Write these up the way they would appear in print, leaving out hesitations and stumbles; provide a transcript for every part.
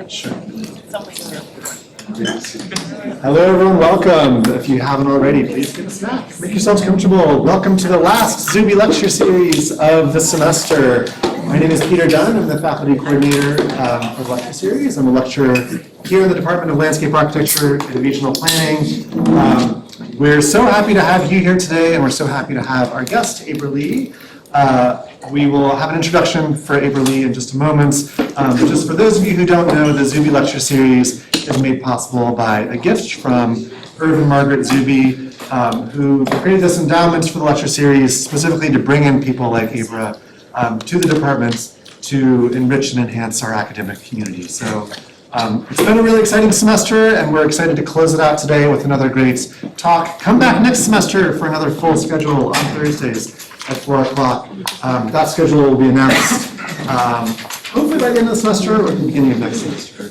Sure. Hello everyone, welcome. If you haven't already, please get a snack. Make yourselves comfortable. Welcome to the last Zube lecture series of the semester. My name is Peter Dunn. I'm the faculty coordinator for the lecture series. I'm a lecturer here in the Department of Landscape Architecture and Regional Planning. We're so happy to have you here today, and we're so happy to have our guest, Abra Lee. We will have an introduction for Abra Lee in just a moment. But just for those of you who don't know, the Zube lecture series is made possible by a gift from Irv and Margaret Zube, who created this endowment for the lecture series specifically to bring in people like Abra to the department to enrich and enhance our academic community. So it's been a really exciting semester, and we're excited to close it out today with another great talk. Come back next semester for another full schedule on Thursdays at 4 o'clock. That schedule will be announced hopefully by the end of the semester or at the beginning of next semester.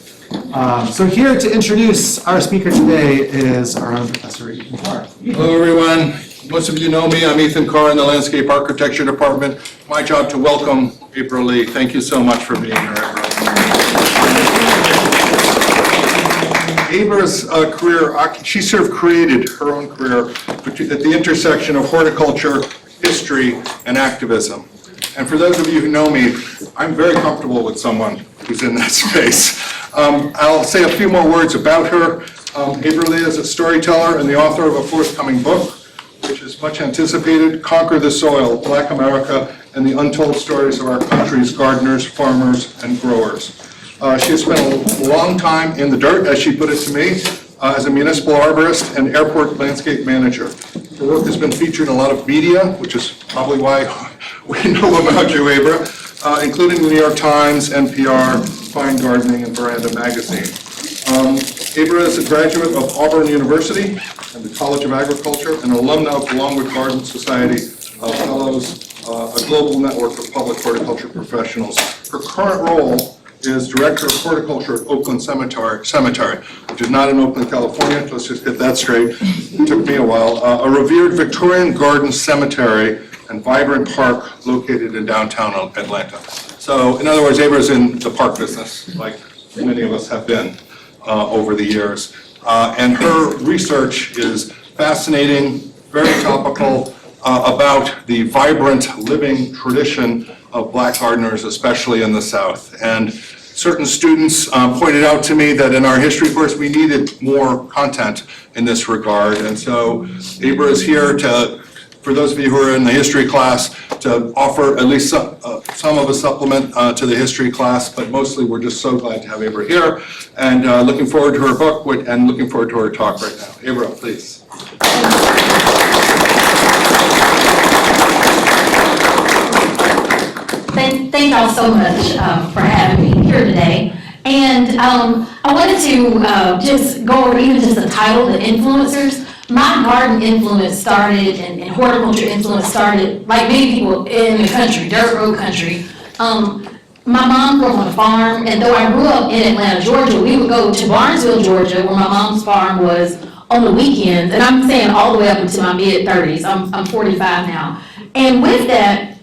So here to introduce our speaker today is our own Professor Ethan Carr. Hello everyone. Most of you know me. I'm Ethan Carr in the Landscape Architecture Department. My job to welcome Abra Lee. Thank you so much for being here, Abra. Abra's career, she sort of created her own career at the intersection of horticulture, history, and activism. And for those of you who know me, I'm very comfortable with someone who's in that space. I'll say a few more words about her. Abra Lee is a storyteller and the author of a forthcoming book, which is much anticipated, Conquer the Soil, Black America and the Untold Stories of Our Country's Gardeners, Farmers, and Growers. She has spent a long time in the dirt, as she put it to me, as a municipal arborist and airport landscape manager. Her work has been featured in a lot of media, which is probably why we know about you, Abra, including the New York Times, NPR, Fine Gardening, and Veranda Magazine. Abra is a graduate of Auburn University and the College of Agriculture, and an alumna of the Longwood Garden Society Fellows, a global network of public horticulture professionals. Her current role is Director of Horticulture at Oakland Cemetery, which is not in Oakland, California. Let's just get that straight. It took me a while. A revered Victorian garden cemetery and vibrant park located in downtown Atlanta. So, in other words, Abra's in the park business, like many of us have been over the years. And her research is fascinating, very topical, about the vibrant living tradition of black gardeners, especially in the South. And certain students pointed out to me that in our history course we needed more content in this regard. And so Abra is here to, for those of you who are in the history class, to offer at least some of a supplement to the history class, but mostly we're just so glad to have Abra here, and looking forward to her book and looking forward to her talk right now. Abra, please. Thank y'all so much for having me here today. And I wanted to just go over even just the title, the influencers. My garden influence started and horticulture influence started, like many people in the country, dirt road country. My mom grew up on a farm, and though I grew up in Atlanta, Georgia, we would go to Barnesville, Georgia, where my mom's farm was on the weekends. And I'm saying all the way up into my mid-30s. I'm 45 now. And with that,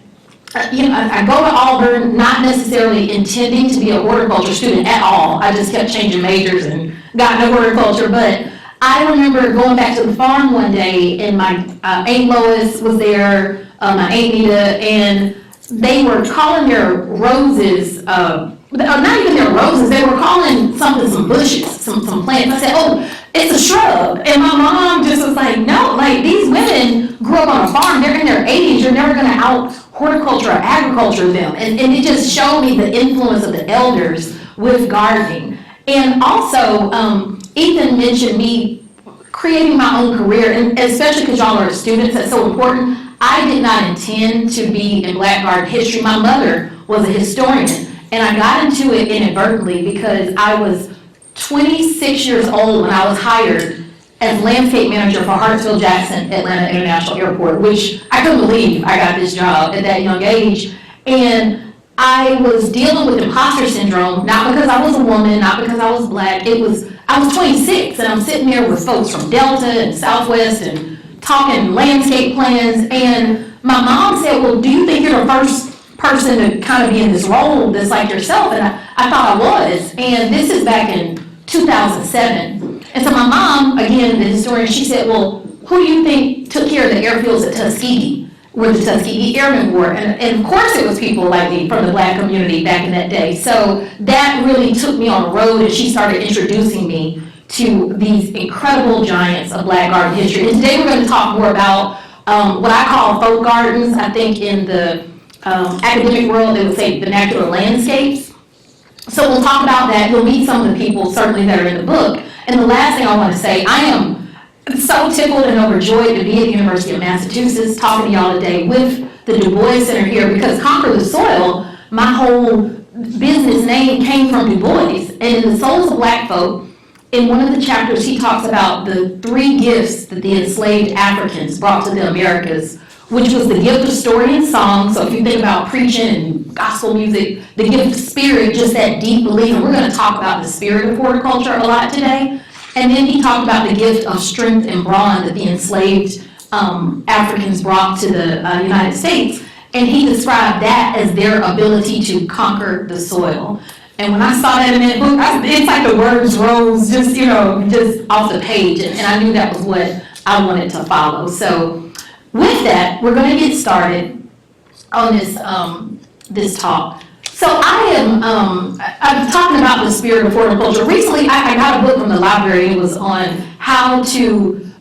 I go to Auburn not necessarily intending to be a horticulture student at all. I just kept changing majors and got into horticulture. But I remember going back to the farm one day, and my Aunt Lois was there, my Aunt Nita, and they were calling their roses, not even their roses, they were calling something some bushes, some plants. I said, oh, it's a shrub. And my mom just was like, no, like these women grew up on a farm, they're in their 80s, you're never gonna out horticulture or agriculture them. And it just showed me the influence of the elders with gardening. And also, Ethan mentioned me creating my own career, and especially because y'all are students, that's so important. I did not intend to be in black garden history. My mother was a historian, and I got into it inadvertently because I was 26 years old when I was hired as landscape manager for Hartsfield-Jackson Atlanta International Airport, which I couldn't believe I got this job at that young age. And I was dealing with imposter syndrome, not because I was a woman, not because I was black. I was 26, and I'm sitting there with folks from Delta and Southwest and talking landscape plans. And my mom said, well, do you think you're the first person to kind of be in this role that's like yourself, and I thought I was, and this is back in 2007. And so my mom, again, the historian, she said, well, who do you think took care of the airfields at Tuskegee, where the Tuskegee Airmen were? And of course it was people like me from the Black community back in that day. So that really took me on a road, and she started introducing me to these incredible giants of Black garden history. And today we're going to talk more about what I call folk gardens. I think in the academic world, they would say vernacular landscapes. So we'll talk about that. You'll meet some of the people certainly that are in the book. And the last thing I want to say, I am so tickled and overjoyed to be at the University of Massachusetts talking to y'all today with the Du Bois Center here, because Conquer the Soil, my whole business name came from Du Bois. And in The Souls of Black Folk, in one of the chapters, he talks about the 3 gifts that the enslaved Africans brought to the Americas, which was the gift of story and song. So if you think about preaching and gospel music, the gift of spirit, just that deep belief. And we're going to talk about the spirit of horticulture a lot today. And then he talked about the gift of strength and brawn that the enslaved Africans brought to the United States. And he described that as their ability to conquer the soil. And when I saw that in that book, it's like the words rose just, just off the page. And I knew that was what I wanted to follow. So with that, we're going to get started on this talk. So I'm talking about the spirit of horticulture. Recently, I got a book from the library. It was on how to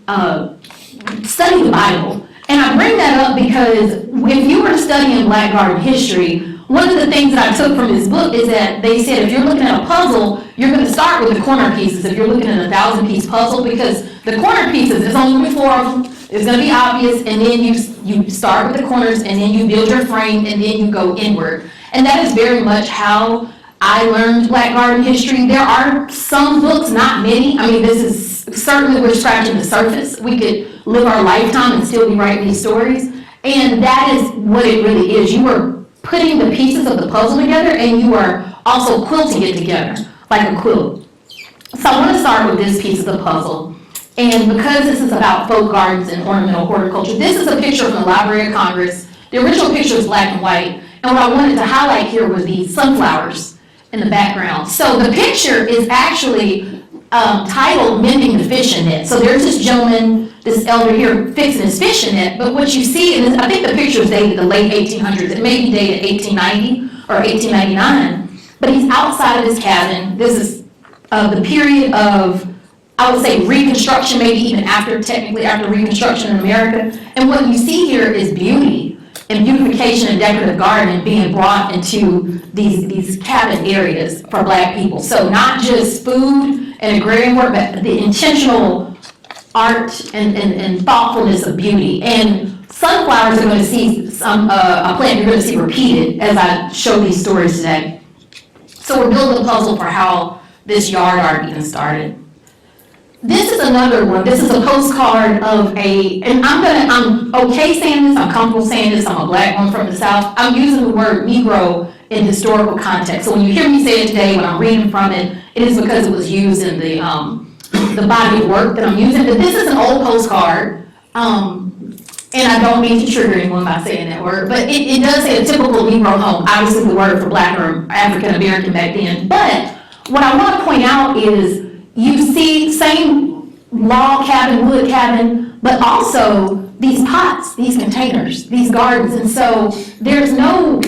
study the Bible. And I bring that up because if you were studying Black garden history, one of the things that I took from this book is that they said if you're looking at a puzzle, you're going to start with the corner pieces if you're looking at a 1,000-piece puzzle, because the corner pieces, there's only going to be 4 of them. It's going to be obvious, and then you start with the corners, and then you build your frame, and then you go inward. And that is very much how I learned Black garden history. There are some books, not many. I mean, this is certainly, we're scratching the surface. We could live our lifetime and still be writing these stories. And that is what it really is. You are putting the pieces of the puzzle together, and you are also quilting it together, like a quilt. So I want to start with this piece of the puzzle. And because this is about folk gardens and ornamental horticulture, this is a picture from the Library of Congress. The original picture is black and white. And what I wanted to highlight here were these sunflowers in the background. So the picture is actually titled Mending the Fishing Net. So there's this gentleman, this elder here, fixing his fishing net. But what you see, and I think the picture is dated the late 1800s. It may be dated 1890 or 1899. But he's outside of his cabin. This is the period of, I would say, Reconstruction, maybe even technically after Reconstruction in America. And what you see here is beauty and beautification and decorative gardening being brought into these cabin areas for Black people. So not just food and agrarian work, but the intentional art and thoughtfulness of beauty. And sunflowers are going to see a plant you're going to see repeated as I show these stories today. So we're building a puzzle for how this yard art even started. This is another one. This is a postcard of and I'm okay saying this, I'm comfortable saying this, I'm a Black woman from the South. I'm using the word Negro in historical context. So when you hear me say it today, when I'm reading from it, it is because it was used in the body of work that I'm using. But this is an old postcard, and I don't mean to trigger anyone by saying that word, but it does say a typical Negro home, obviously the word for Black or African American back then. But what I want to point out is, you see same log cabin, wood cabin, but also these pots, these containers, these gardens. And so there's no,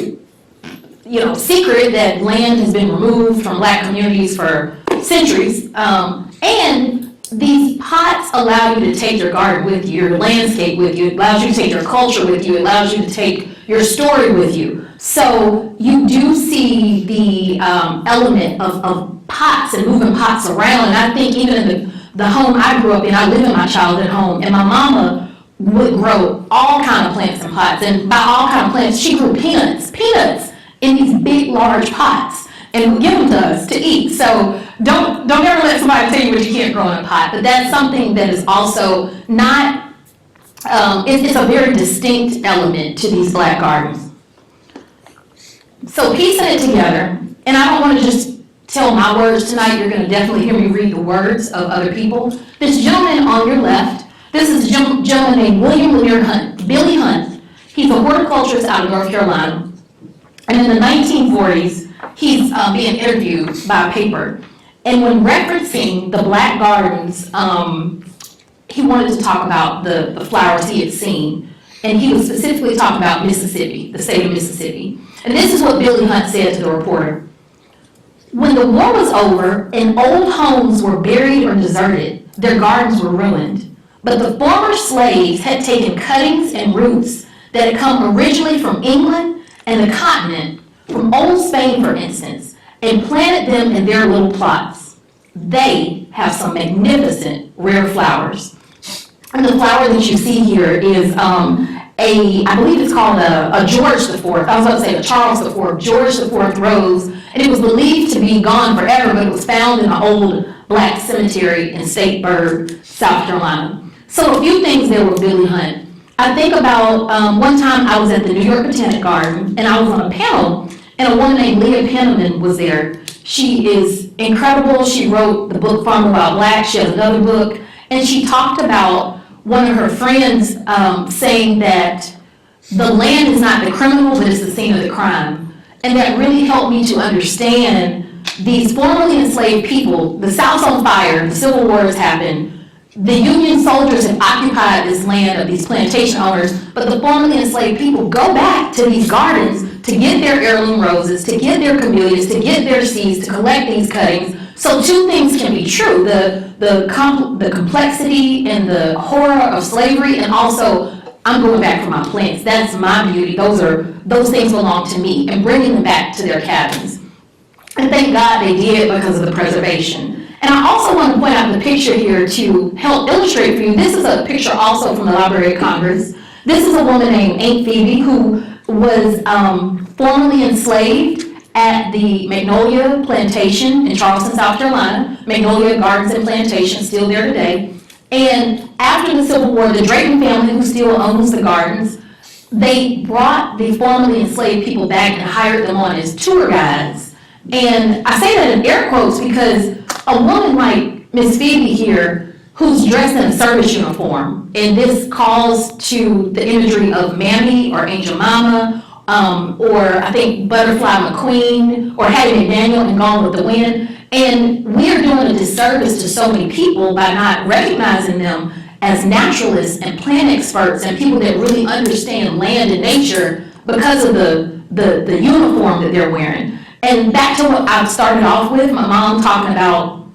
secret that land has been removed from Black communities for centuries. And these pots allow you to take your garden with you, your landscape with you. It allows you to take your culture with you. It allows you to take your story with you. So you do see the element of pots and moving pots around. And I think even in the home I grew up in, I live in my childhood home, and my mama would grow all kind of plants in pots. And by all kind of plants, she grew peanuts in these big, large pots and would give them to us to eat. So don't ever let somebody tell you what you can't grow in a pot. But that's something that is also not, it's a very distinct element to these Black gardens. So piecing it together, and I don't want to just tell my words tonight, you're going to definitely hear me read the words of other people. This gentleman on your left, this is a gentleman named William Lear Hunt, Billy Hunt. He's a horticulturist out of North Carolina. And in the 1940s, he's being interviewed by a paper. And when referencing the Black Gardens, he wanted to talk about the flowers he had seen. And he was specifically talking about Mississippi, the state of Mississippi. And this is what Billy Hunt said to the reporter. When the war was over and old homes were buried or deserted, their gardens were ruined. But the former slaves had taken cuttings and roots that had come originally from England and the continent, from old Spain for instance, and planted them in their little plots. They have some magnificent rare flowers. And the flower that you see here is I believe it's called a George IV. I was about to say a Charles IV, George IV rose. And it was believed to be gone forever, but it was found in an old black cemetery in Statesburg, South Carolina. So a few things there with Billy Hunt. I think about one time I was at the New York Botanic Garden, and I was on a panel, and a woman named Leah Penniman was there. She is incredible. She wrote the book Farmer Wild Black. She has another book, and she talked about one of her friends saying that the land is not the criminal, but it's the scene of the crime. And that really helped me to understand these formerly enslaved people. The South's on fire, the Civil War has happened. The Union soldiers have occupied this land of these plantation owners, but the formerly enslaved people go back to these gardens to get their heirloom roses, to get their camellias, to get their seeds, to collect these cuttings. So two things can be true, the complexity and the horror of slavery, and also I'm going back for my plants. That's my beauty. Those things belong to me, and bringing them back to their cabins. And thank God they did because of the preservation. And I also want to point out the picture here to help illustrate for you. This is a picture also from the Library of Congress. This is a woman named Aunt Phoebe who was formerly enslaved at the Magnolia Plantation in Charleston, South Carolina. Magnolia Gardens and Plantation, still there today. And after the Civil War, the Drayton family, who still owns the gardens, they brought the formerly enslaved people back and hired them on as tour guides. And I say that in air quotes because a woman like Miss Phoebe here, who's dressed in a service uniform, and this calls to the imagery of Mammy or Angel Mama, or I think Butterfly McQueen, or Hattie McDaniel in Gone with the Wind. And we're doing a disservice to so many people by not recognizing them as naturalists and plant experts and people that really understand land and nature because of the uniform that they're wearing. And back to what I started off with, my mom talking about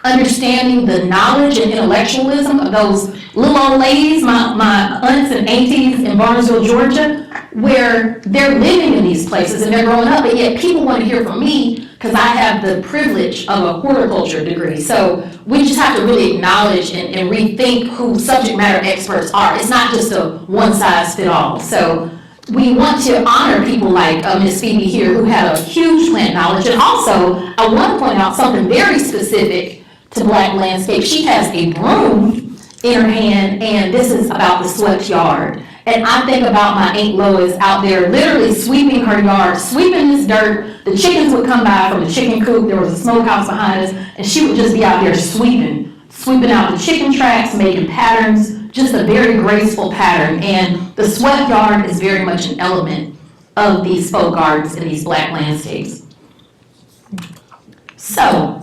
understanding the knowledge and intellectualism of those little old ladies, my aunts and aunties in Barnesville, Georgia, where they're living in these places and they're growing up, but yet people want to hear from me because I have the privilege of a horticulture degree. So we just have to really acknowledge and rethink who subject matter experts are. It's not just a one size fit all. So we want to honor people like Ms. Phoebe here who had a huge plant knowledge. And also, I want to point out something very specific to Black landscape. She has a broom in her hand, and this is about the swept yard. And I think about my Aunt Lois out there literally sweeping her yard, sweeping this dirt. The chickens would come by from the chicken coop. There was a smokehouse behind us, and she would just be out there sweeping out the chicken tracks, making patterns, just a very graceful pattern. And the swept yard is very much an element of these folk gardens and these Black landscapes. So,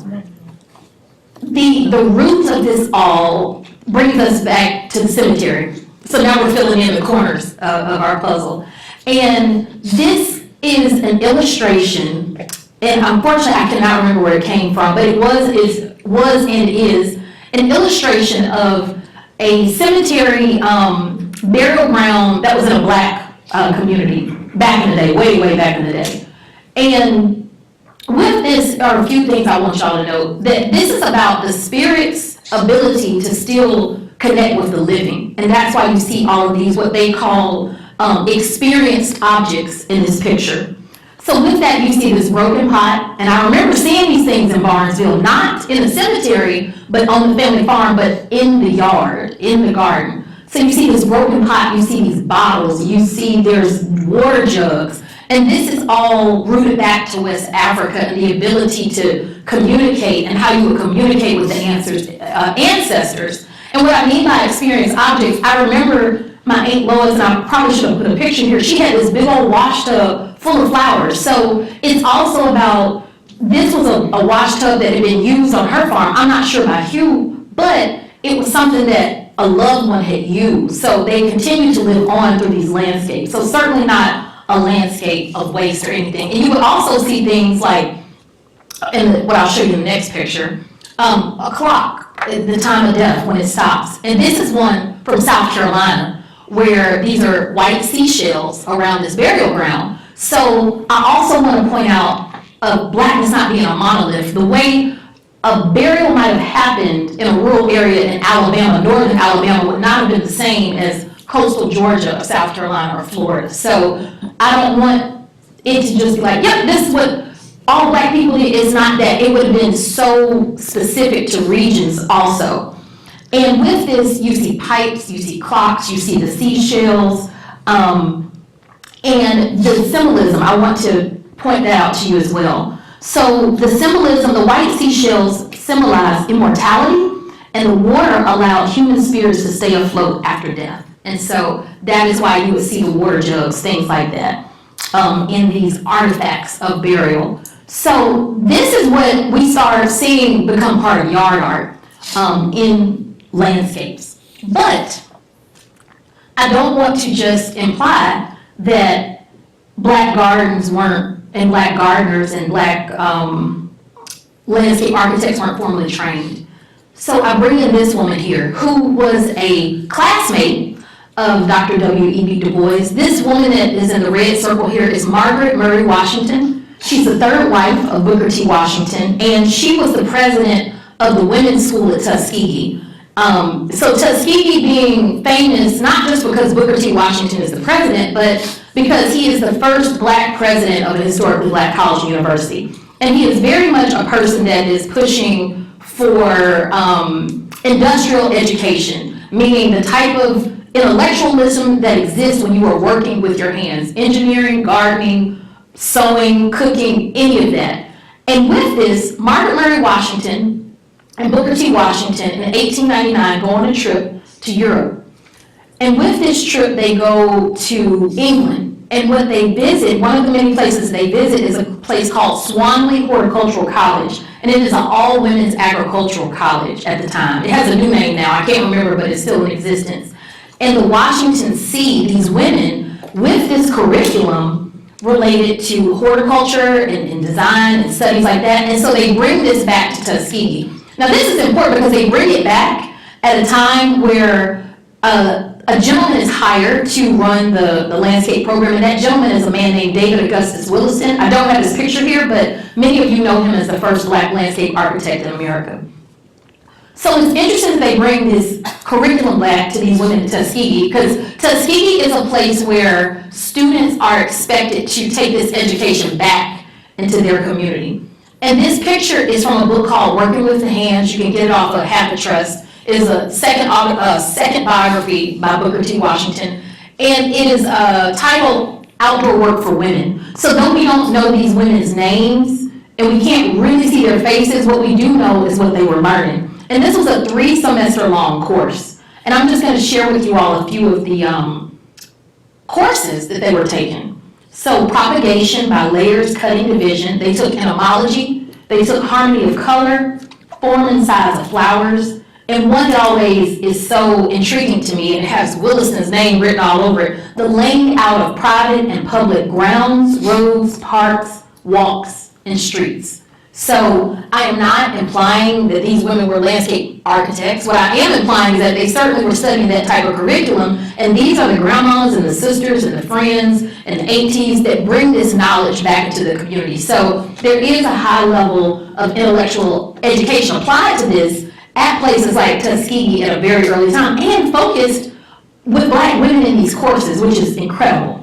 the roots of this all brings us back to the cemetery. So now we're filling in the corners of our puzzle. And this is an illustration, and unfortunately I cannot remember where it came from, but it was and is an illustration of a cemetery burial ground that was in a Black community back in the day, way back in the day. And with this are a few things I want y'all to know, that this is about the spirit's ability to still connect with the living. And that's why you see all of these, what they call experienced objects in this picture. So with that, you see this broken pot, and I remember seeing these things in Barnesville, not in the cemetery, but on the family farm, but in the yard, in the garden. So you see this broken pot, you see these bottles, you see there's water jugs, and this is all rooted back to West Africa and the ability to communicate and how you would communicate with the ancestors. And what I mean by experienced objects, I remember my Aunt Lois, and I probably should have put a picture here, she had this big old washed up full of flowers. So it's also about, this was a wash tub that had been used on her farm. I'm not sure by who, but it was something that a loved one had used. So they continue to live on through these landscapes. So certainly not a landscape of waste or anything. And you would also see things like, and what I'll show you in the next picture, a clock at the time of death when it stops. And this is one from South Carolina, where these are white seashells around this burial ground. So I also want to point out blackness not being a monolith. The way a burial might have happened in a rural area in Alabama, northern Alabama, would not have been the same as coastal Georgia or South Carolina or Florida. So I don't want it to just be like, yep, this is what all black people did. It's not that. It would have been so specific to regions also. And with this, you see pipes, you see clocks, you see the seashells, and the symbolism, I want to point that out to you as well. So the symbolism, the white seashells symbolize immortality, and the water allowed human spirits to stay afloat after death. And so that is why you would see the water jugs, things like that, in these artifacts of burial. So this is what we start seeing become part of yard art in landscapes. But I don't want to just imply that black gardens weren't, and black gardeners and black landscape architects weren't formally trained. So I bring in this woman here who was a classmate of Dr. W.E.B. Du Bois. This woman that is in the red circle here is Margaret Murray Washington. She's the third wife of Booker T. Washington, and she was the president of the women's school at Tuskegee. So Tuskegee being famous, not just because Booker T. Washington is the president, but because he is the first black president of a historically black college and university. And he is very much a person that is pushing for industrial education, meaning the type of intellectualism that exists when you are working with your hands, engineering, gardening, sewing, cooking, any of that. And with this, Margaret Murray Washington and Booker T. Washington in 1899 go on a trip to Europe. And with this trip, they go to England. And what they visit, one of the many places they visit is a place called Swanley Horticultural College. And it is an all-women's agricultural college at the time. It has a new name now, I can't remember, but it's still in existence. And the Washingtons see these women with this curriculum related to horticulture and design and studies like that. And so they bring this back to Tuskegee. Now this is important because they bring it back at a time where a gentleman is hired to run the landscape program, and that gentleman is a man named David Augustus Williston. I don't have his picture here, but many of you know him as the first black landscape architect in America. So it's interesting that they bring this curriculum back to these women in Tuskegee, because Tuskegee is a place where students are expected to take this education back into their community. And this picture is from a book called Working with the Hands. You can get it off of Half the Trust. It is a second biography by Booker T. Washington. And it is titled Outdoor Work for Women. So though we don't know these women's names, and we can't really see their faces, what we do know is what they were learning. And this was a 3-semester long course. And I'm just going to share with you all a few of the courses that they were taking. So propagation by layers, cutting, division. They took entomology. They took harmony of color, form and size of flowers. And one that always is so intriguing to me, and it has Williston's name written all over it, the laying out of private and public grounds, roads, parks, walks, and streets. So I am not implying that these women were landscape architects. What I am implying is that they certainly were studying that type of curriculum, and these are the grandmas and the sisters and the friends and the aunties that bring this knowledge back into the community. So there is a high level of intellectual education applied to this at places like Tuskegee at a very early time, and focused with black women in these courses, which is incredible.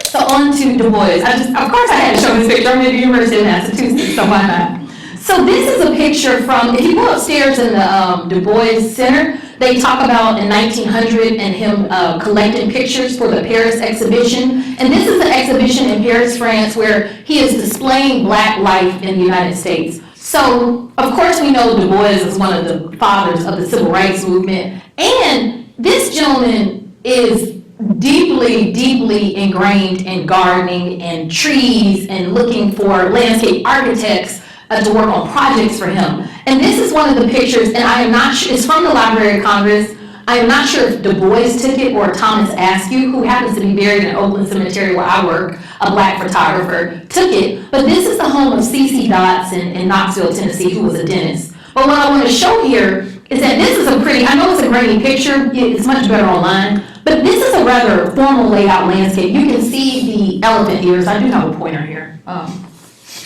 So on to Du Bois. Of course I had to show this picture. I'm at the University of Massachusetts, so why not? So this is a picture from, if you go upstairs in the Du Bois Center, they talk about in 1900 and him collecting pictures for the Paris exhibition. And this is the exhibition in Paris, France, where he is displaying black life in the United States. So, of course, we know Du Bois is one of the fathers of the civil rights movement. And this gentleman is deeply, deeply ingrained in gardening and trees and looking for landscape architects to work on projects for him. And this is one of the pictures, and I am not sure, it's from the Library of Congress. I am not sure if Du Bois took it or Thomas Askew, who happens to be buried in Oakland Cemetery where I work, a Black photographer, took it. But this is the home of C.C. Dotts in Knoxville, Tennessee, who was a dentist. But what I want to show here is that this is a pretty, I know it's a grainy picture, it's much better online, but this is a rather formal laid out landscape. You can see the elephant ears. I do have a pointer here.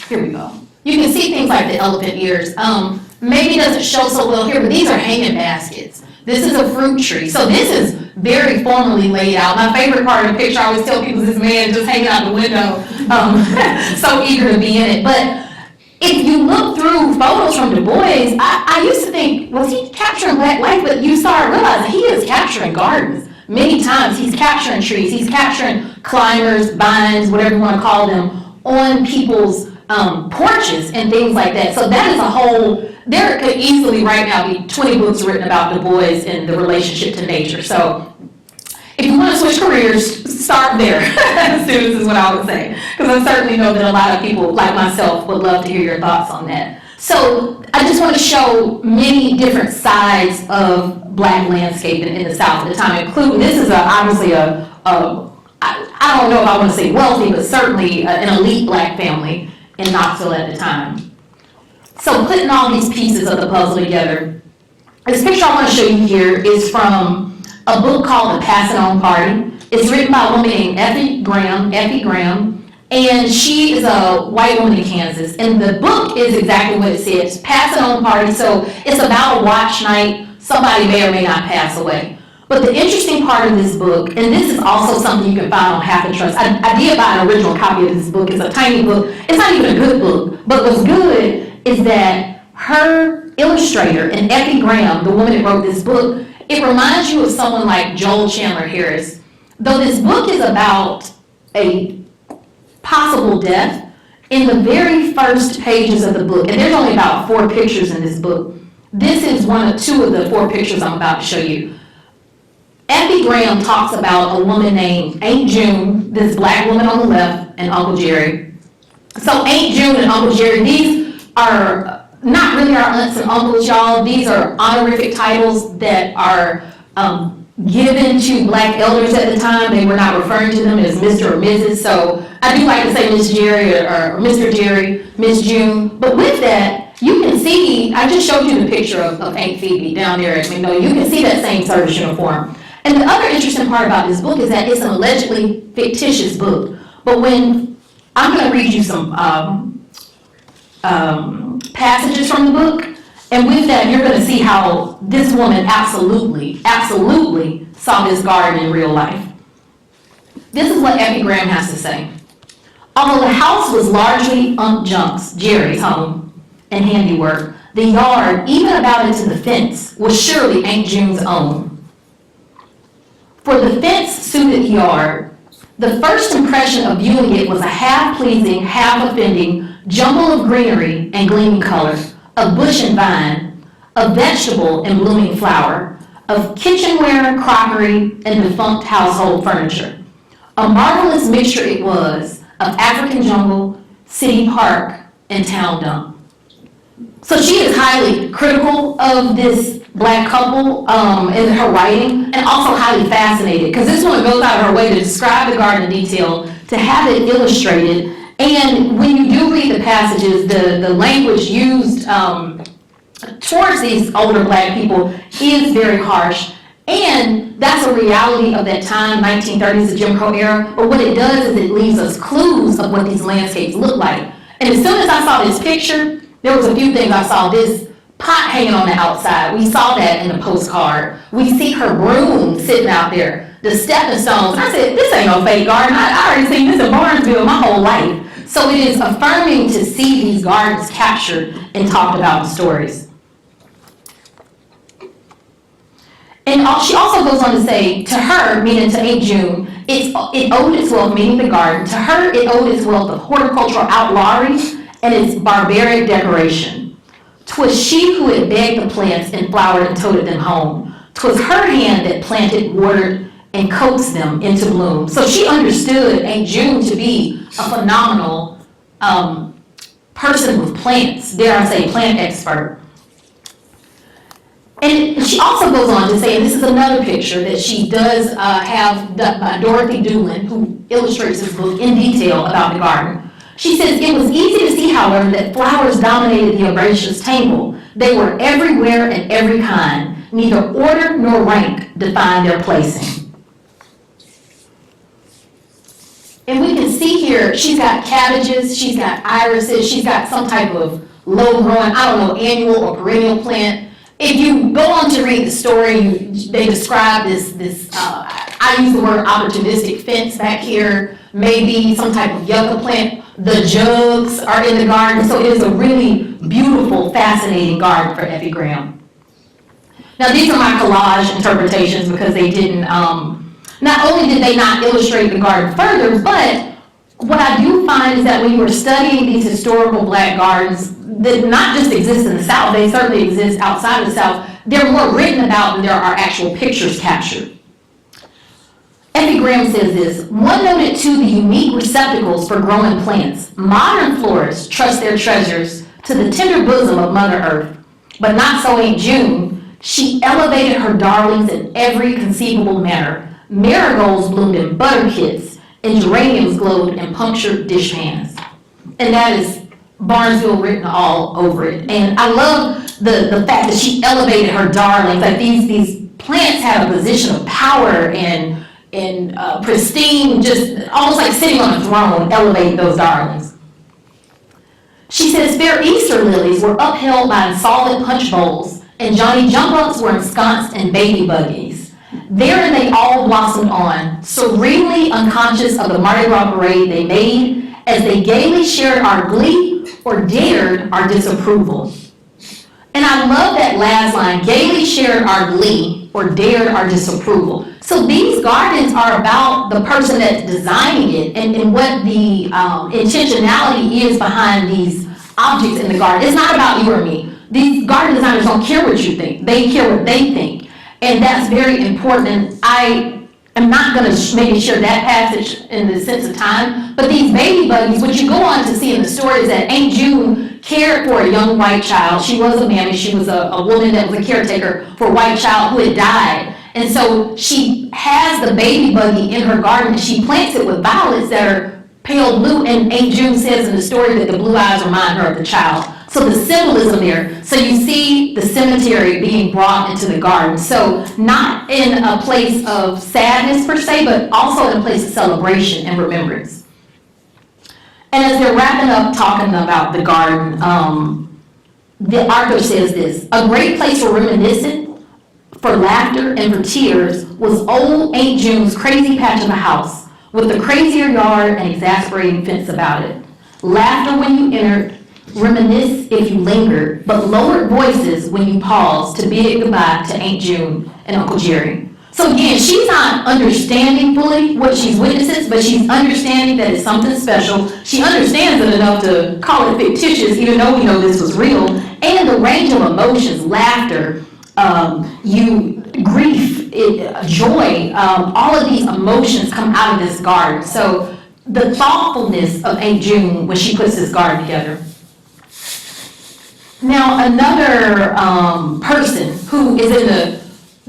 Here we go. You can see things like the elephant ears. Maybe it doesn't show so well here, but these are hanging baskets. This is a fruit tree. So this is very formally laid out. My favorite part of the picture, I always tell people, is this man just hanging out the window, so eager to be in it. But if you look through photos from Du Bois, I used to think, was he capturing Black life? But you start realizing he is capturing gardens. Many times he's capturing trees, he's capturing climbers, vines, whatever you want to call them, on people's porches and things like that. So that is a whole, there could easily right now be 20 books written about Du Bois and the relationship to nature. So if you want to switch careers, start there. Students is what I would say. Because I certainly know that a lot of people like myself would love to hear your thoughts on that. So I just want to show many different sides of Black landscape in the South at the time, including, this is obviously I don't know if I want to say wealthy, but certainly an elite Black family in Knoxville at the time. So putting all these pieces of the puzzle together, this picture I want to show you here is from a book called The Pass It On Party. It's written by a woman named Effie Graham, and she is a white woman in Kansas. And the book is exactly what it says, Pass It On Party. So it's about a watch night. Somebody may or may not pass away. But the interesting part of this book, and this is also something you can find on Half the Trust. I did buy an original copy of this book. It's a tiny book. It's not even a good book. But what's good is that her illustrator, and Effie Graham, the woman that wrote this book, it reminds you of someone like Joel Chandler Harris. Though this book is about a possible death, in the very first pages of the book, and there's only about 4 pictures in this book. This is two of the 4 pictures I'm about to show you. Effie Graham talks about a woman named Aunt June, this Black woman on the left, and Uncle Jerry. So Aunt June and Uncle Jerry, these are not really our aunts and uncles, y'all. These are honorific titles that are given to Black elders at the time. They were not referring to them as Mr. or Mrs. So I do like to say Miss Jerry or Mr. Jerry, Miss June. But with that, you can see, I just showed you the picture of Aunt Phoebe down there at Magnolia. You can see that same service uniform. And the other interesting part about this book is that it's an allegedly fictitious book. But when, I'm going to read you some passages from the book, and with that, you're going to see how this woman absolutely saw this garden in real life. This is what Effie Graham has to say. Although the house was largely Unc Junk's, Jerry's home and handiwork, the yard, even about into the fence, was surely Aunt June's own. For the fence-suited yard, the first impression of viewing it was a half-pleasing, half-offending jumble of greenery and gleaming color, of bush and vine, of vegetable and blooming flower, of kitchenware, crockery, and defunct household furniture. A marvelous mixture it was of African jungle, city park, and town dump. So she is highly critical of this Black couple in her writing, and also highly fascinated, because this woman goes out of her way to describe the garden in detail, to have it illustrated. And when you do read the passages, the language used towards these older Black people is very harsh. And that's a reality of that time, 1930s, the Jim Crow era. But what it does is it leaves us clues of what these landscapes look like. And as soon as I saw this picture, there was a few things I saw. This pot hanging on the outside, we saw that in the postcard. We see her broom sitting out there, the stepping stones. I said, this ain't no fake garden. I already seen this in Barnesville my whole life. So it is affirming to see these gardens captured and talked about in stories. And she also goes on to say, to her, meaning to Aunt June, it owed its wealth, meaning the garden. To her, it owed its wealth of horticultural outlawry and its barbaric decoration. 'Twas she who had begged the plants and flowered and toted them home. 'Twas her hand that planted, watered, and coax them into bloom. So she understood Aunt June to be a phenomenal person with plants, dare I say, plant expert. And she also goes on to say, and this is another picture that she does have by Dorothy Doolin, who illustrates this book in detail about the garden. She says, it was easy to see, however, that flowers dominated the herbaceous table. They were everywhere and every kind. Neither order nor rank defined their placing. And we can see here, she's got cabbages, she's got irises, she's got some type of low-growing, I don't know, annual or perennial plant. If you go on to read the story, they describe this I use the word opportunistic fence back here, maybe some type of yucca plant. The jugs are in the garden, so it is a really beautiful, fascinating garden for Effie Graham. Now, these are my collage interpretations because they didn't, not only did they not illustrate the garden further, but what I do find is that when you are studying these historical Black gardens that not just exist in the South, they certainly exist outside of the South, they're more written about than there are actual pictures captured. Effie Graham says this, one noted too the unique receptacles for growing plants. Modern florists trust their treasures to the tender bosom of Mother Earth, but not so Aunt June. She elevated her darlings in every conceivable manner. Marigolds bloomed in butter kits, and geraniums glowed in punctured dishpans. And that is Barnesville written all over it. And I love the fact that she elevated her darlings. Like these plants have a position of power and pristine, just almost like sitting on a throne, elevating those darlings. She says fair Easter lilies were upheld by solid punch bowls, and Johnny jump-ups were ensconced in baby buggies. Therein they all blossomed on, serenely unconscious of the Mardi Gras parade they made, as they gaily shared our glee or dared our disapproval. And I love that last line, gaily shared our glee or dared our disapproval. So these gardens are about the person that's designing it and what the intentionality is behind these objects in the garden. It's not about you or me. These garden designers don't care what you think. They care what they think. And that's very important. And I am not going to maybe share that passage in the sense of time, but these baby buggies, what you go on to see in the story is that Aunt June cared for a young white child. She was a mammy. She was a woman that was a caretaker for a white child who had died. And so she has the baby buggy in her garden, and she plants it with violets that are pale blue, and Aunt June says in the story that the blue eyes remind her of the child. So the symbolism there. So you see the cemetery being brought into the garden. So not in a place of sadness per se, but also in a place of celebration and remembrance. And as they're wrapping up talking about the garden, the author says this, a great place for reminiscing, for laughter and for tears was old Aunt June's crazy patch of a house with the crazier yard and exasperating fence about it. Laughter when you entered, reminisce if you lingered, but lowered voices when you paused to bid goodbye to Aunt June and Uncle Jerry. So again, she's not understanding fully what she's witnesses, but she's understanding that it's something special. She understands it enough to call it fictitious, even though we know this was real. And the range of emotions, laughter, grief, joy, all of these emotions come out of this garden. So the thoughtfulness of Aunt June when she puts this garden together. Now, another person who is in the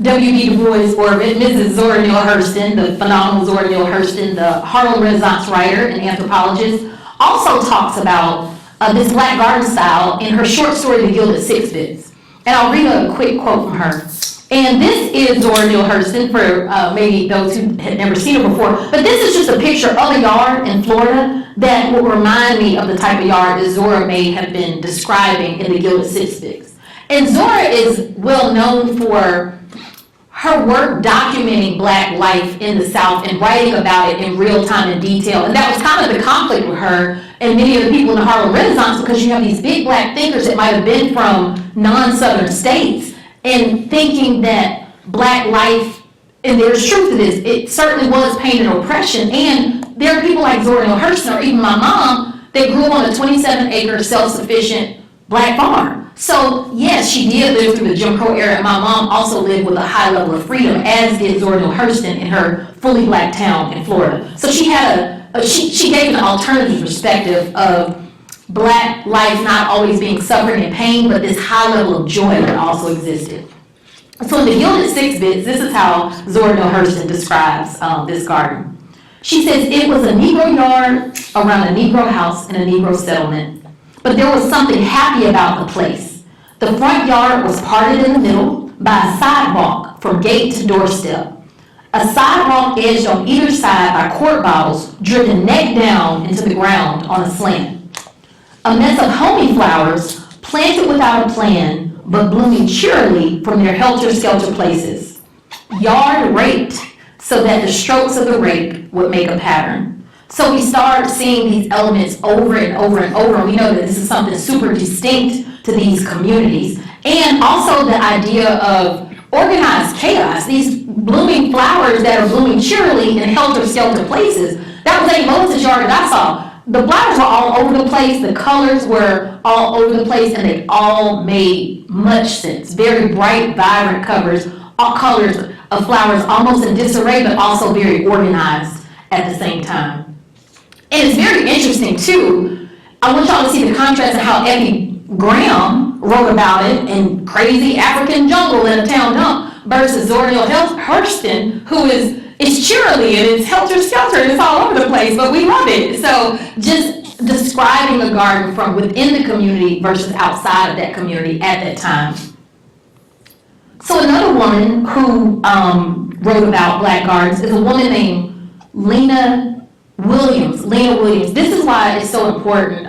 W.B. Du Bois orbit, Mrs. Zora Neale Hurston, the phenomenal Zora Neale Hurston, the Harlem Renaissance writer and anthropologist, also talks about this Black garden style in her short story, The Gilded Sixpence. And I'll read a quick quote from her. And this is Zora Neale Hurston for maybe those who had never seen her before. But this is just a picture of a yard in Florida that will remind me of the type of yard that Zora may have been describing in The Gilded Sixpence. And Zora is well known for her work documenting Black life in the South and writing about it in real time and detail. And that was kind of the conflict with her and many of the people in the Harlem Renaissance, because you have these big Black thinkers that might have been from non-Southern states and thinking that Black life, and there's truth to this, it certainly was pain and oppression. And there are people like Zora Neale Hurston or even my mom that grew up on a 27-acre self-sufficient Black farm. So yes, she did live through the Jim Crow era, and my mom also lived with a high level of freedom, as did Zora Neale Hurston in her fully black town in Florida. So she had she gave an alternative perspective of black life not always being suffering and pain, but this high level of joy that also existed. So in the Gilded Six Bits, this is how Zora Neale Hurston describes this garden. She says, it was a Negro yard around a Negro house in a Negro settlement, but there was something happy about the place. The front yard was parted in the middle by a sidewalk from gate to doorstep. A sidewalk edged on either side by quart bottles driven neck down into the ground on a slant. A mess of homey flowers planted without a plan, but blooming cheerily from their helter-skelter places. Yard raked so that the strokes of the rake would make a pattern. So we start seeing these elements over and over and over, and we know that this is something super distinct to these communities. And also the idea of organized chaos, these blooming flowers that are blooming cheerily in helter-skelter places. That was a Moses yard that I saw. The flowers were all over the place, the colors were all over the place, and they all made much sense. Very bright, vibrant colors of flowers, almost in disarray, but also very organized at the same time. And it's very interesting too. I want y'all to see the contrast of how Effie Graham wrote about it in Crazy African Jungle in a Town Dump versus Zora Neale Hurston, who is cheerily and it's helter-skelter and it's all over the place, but we love it. So just describing a garden from within the community versus outside of that community at that time. So another woman who wrote about black gardens is a woman named Lena Williams. This is why it's so important.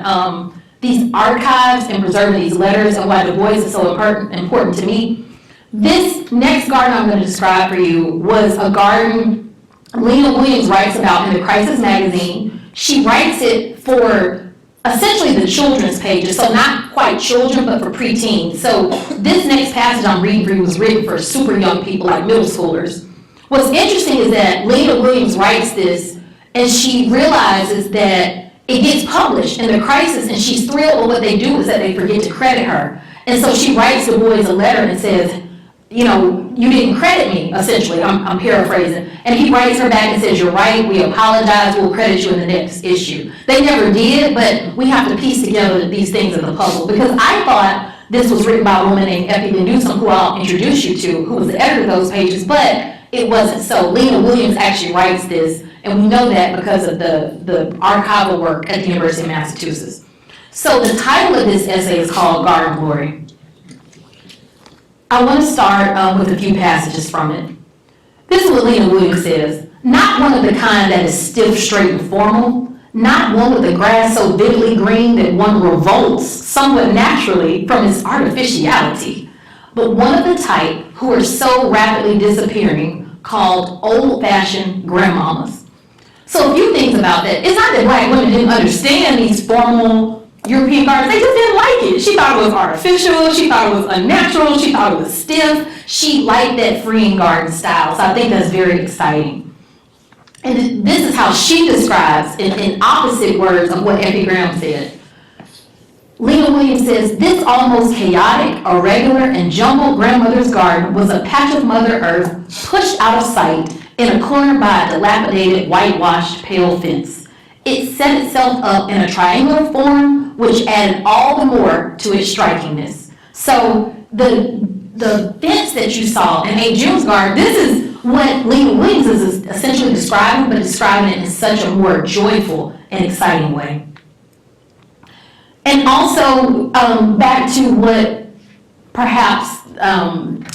These archives and preserving these letters, and why Du Bois is so important to me. This next garden I'm going to describe for you was a garden Lena Williams writes about in the Crisis magazine. She writes it for essentially the children's pages, so not quite children, but for preteens. So this next passage I'm reading for you was written for super young people, like middle schoolers. What's interesting is that Lena Williams writes this, and she realizes that it gets published in the Crisis, and she's thrilled, but what they do is that they forget to credit her. And so she writes Du Bois a letter and says, you know, you didn't credit me, essentially. I'm paraphrasing. And he writes her back and says, you're right, we apologize, we'll credit you in the next issue. They never did, but we have to piece together these things in the puzzle, because I thought this was written by a woman named Effie Newsom, who I'll introduce you to, who was the editor of those pages, but it wasn't so. Lena Williams actually writes this, and we know that because of the archival work at the University of Massachusetts. So the title of this essay is called Garden Glory. I want to start with a few passages from it. This is what Lena Williams says. Not one of the kind that is stiff, straight, and formal. Not one with the grass so vividly green that one revolts somewhat naturally from its artificiality. But one of the type who are so rapidly disappearing, called old-fashioned grandmamas. So a few things about that. It's not that black women didn't understand these formal European gardens. They just didn't like it. She thought it was artificial. She thought it was unnatural. She thought it was stiff. She liked that freeing garden style. So I think that's very exciting. And this is how she describes, in opposite words of what Effie Graham said. Lena Williams says, this almost chaotic, irregular, and jumbled grandmother's garden was a patch of Mother Earth pushed out of sight in a corner by a dilapidated, whitewashed, pale fence. It set itself up in a triangular form, which added all the more to its strikingness. So the fence that you saw in Aunt June's garden, this is what Lena Williams is essentially describing, but describing it in such a more joyful and exciting way. And also, back to what perhaps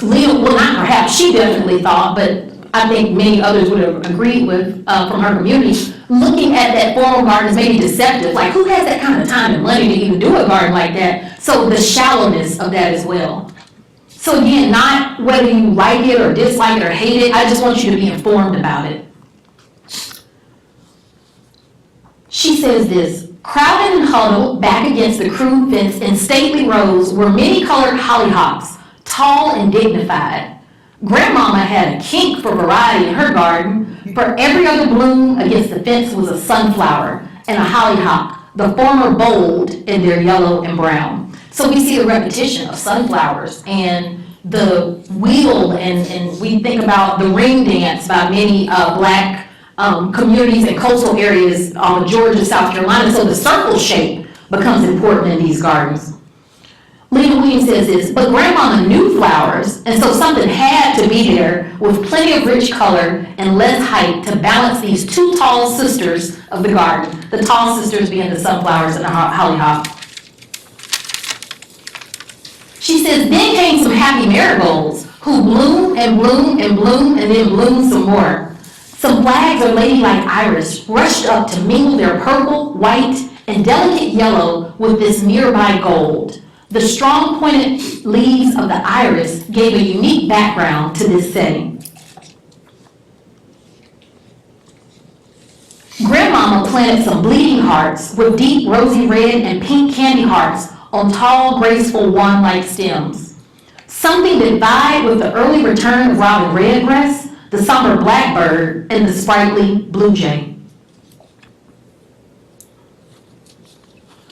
Lena, well, not perhaps, she definitely thought, but I think many others would have agreed with from her community, looking at that formal garden is maybe deceptive. Like, who has that kind of time and money to even do a garden like that? So the shallowness of that as well. So again, not whether you like it or dislike it or hate it, I just want you to be informed about it. She says this, crowded and huddled back against the crude fence in stately rows were many-colored hollyhocks, tall and dignified. Grandmama had a kink for variety in her garden. For every other bloom against the fence was a sunflower and a hollyhock, the former bold in their yellow and brown. So we see a repetition of sunflowers and the wheel, and we think about the ring dance by many Black communities and coastal areas on Georgia, South Carolina. So the circle shape becomes important in these gardens. Lena Williams says this, but Grandmama knew flowers, and so something had to be there with plenty of rich color and less height to balance these two tall sisters of the garden. The tall sisters being the sunflowers and the hollyhock. She says, then came some happy marigolds who bloom and bloom and bloom and then bloom some more. Some flags of ladylike iris rushed up to mingle their purple, white, and delicate yellow with this nearby gold. The strong pointed leaves of the iris gave a unique background to this setting. Grandmama planted some bleeding hearts with deep rosy red and pink candy hearts on tall, graceful wand-like stems. Something that vied with the early return of robin redbreast, the somber blackbird, and the sprightly blue jay.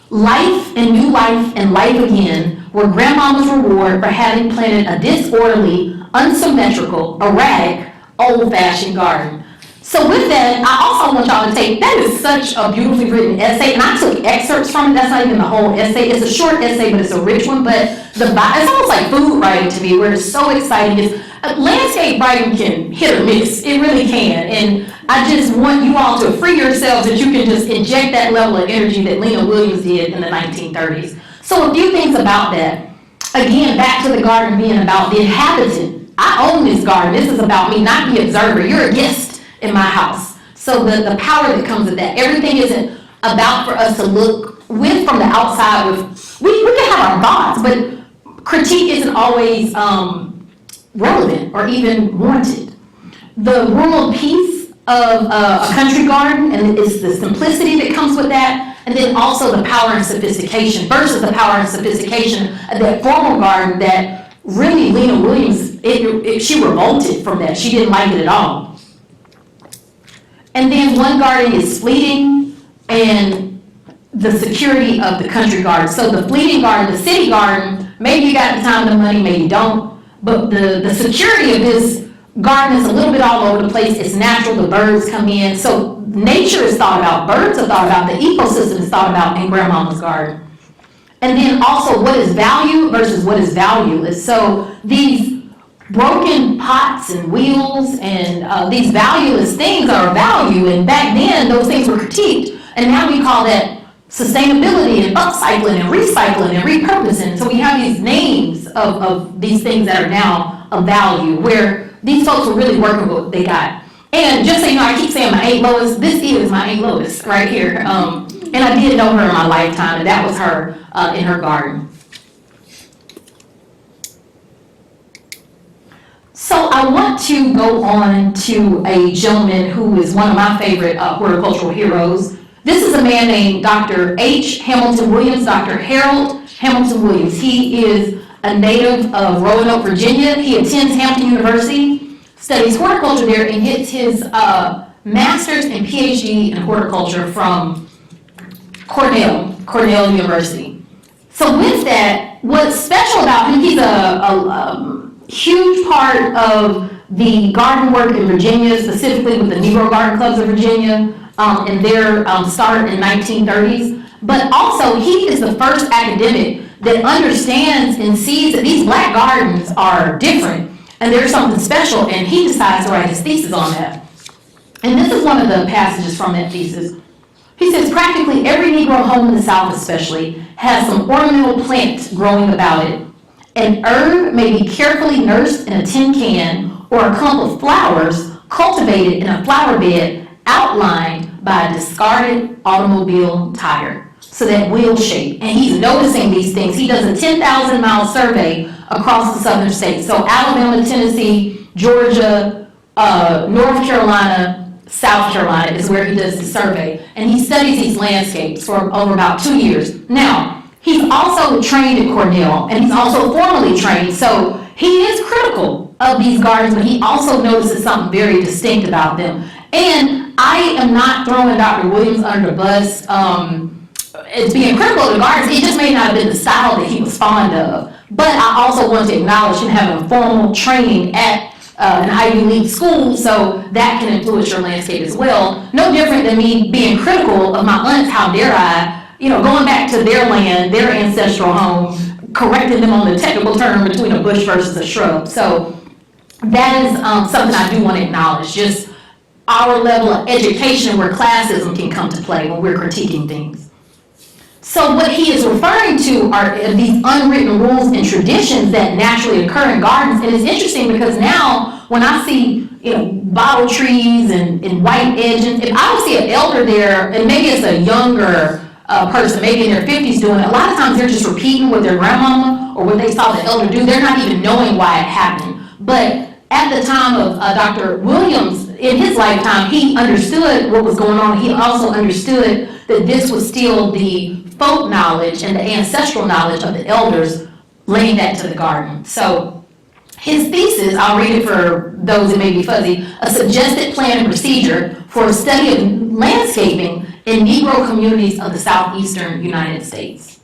Life and new life and life again were Grandmama's reward for having planted a disorderly, unsymmetrical, erratic, old-fashioned garden. So with that, I also want y'all to take, that is such a beautifully written essay, and I took excerpts from it. That's not even the whole essay. It's a short essay, but it's a rich one. But it's almost like food writing to me, where it's so exciting. Landscape writing can hit or miss. It really can. And I just want you all to free yourselves that you can just inject that level of energy that Lena Williams did in the 1930s. So a few things about that. Again, back to the garden being about the inhabitant. I own this garden. This is about me, not the observer. You're a guest in my house. So the power that comes with that. Everything isn't about for us to look with from the outside. We can have our thoughts, but critique isn't always relevant or even warranted. The rural peace of a country garden, and it's the simplicity that comes with that, and then also the power and sophistication versus the power and sophistication of that formal garden that really Lena Williams, she revolted from that. She didn't like it at all. And then one garden is fleeting, and the security of the country garden. So the fleeting garden, the city garden, maybe you got the time and the money, maybe you don't, but the security of this garden is a little bit all over the place. It's natural, the birds come in. So nature is thought about, birds are thought about, the ecosystem is thought about in Grandmama's garden. And then also what is value versus what is valueless. So these broken pots and wheels and these valueless things are value, and back then those things were critiqued, and now we call that sustainability and upcycling and recycling and repurposing. So we have these names of these things that are now of value, where these folks were really working with what they got. And just so you know, I keep saying my Aunt Lois, this is my Aunt Lois right here. And I did know her in my lifetime, and that was her in her garden. So I want to go on to a gentleman who is one of my favorite horticultural heroes. This is a man named Dr. H. Hamilton Williams, Dr. Harold Hamilton Williams. He is a native of Roanoke, Virginia. He attends Hampton University, studies horticulture there, and gets his master's and PhD in horticulture from Cornell University. So with that, what's special about him, he's a huge part of the garden work in Virginia, specifically with the Negro Garden Clubs of Virginia, and their start in 1930s. But also, he is the first academic that understands and sees that these Black gardens are different, and there's something special, and he decides to write his thesis on that. And this is one of the passages from that thesis. He says, practically every Negro home in the South especially has some ornamental plant growing about it. An herb may be carefully nursed in a tin can, or a clump of flowers cultivated in a flower bed outlined by a discarded automobile tire. So that wheel shape. And he's noticing these things. He does a 10,000-mile survey across the southern states. So Alabama, Tennessee, Georgia, North Carolina, South Carolina is where he does the survey. And he studies these landscapes for over about 2 years. Now, he's also trained at Cornell, and he's also formally trained, so he is critical of these gardens, but he also notices something very distinct about them. And I am not throwing Dr. Williams under the bus as being critical of the gardens, it just may not have been the style that he was fond of. But I also want to acknowledge him having formal training at an Ivy League school, so that can influence your landscape as well. No different than me being critical of my aunts, how dare I, going back to their land, their ancestral home, correcting them on the technical term between a bush versus a shrub. So that is something I do want to acknowledge, just our level of education where classism can come to play when we're critiquing things. So what he is referring to are these unwritten rules and traditions that naturally occur in gardens. And it's interesting because now when I see bottle trees and white edges, if I don't see an elder there, and maybe it's a younger person, maybe in their 50s doing it, a lot of times they're just repeating what their grandmama or what they saw the elder do. They're not even knowing why it happened. But at the time of Dr. Williams, in his lifetime, he understood what was going on. He also understood that this was still the folk knowledge and the ancestral knowledge of the elders laying that to the garden. So his thesis, I'll read it for those that may be fuzzy, a suggested plan and procedure for a study of landscaping in Negro communities of the southeastern United States.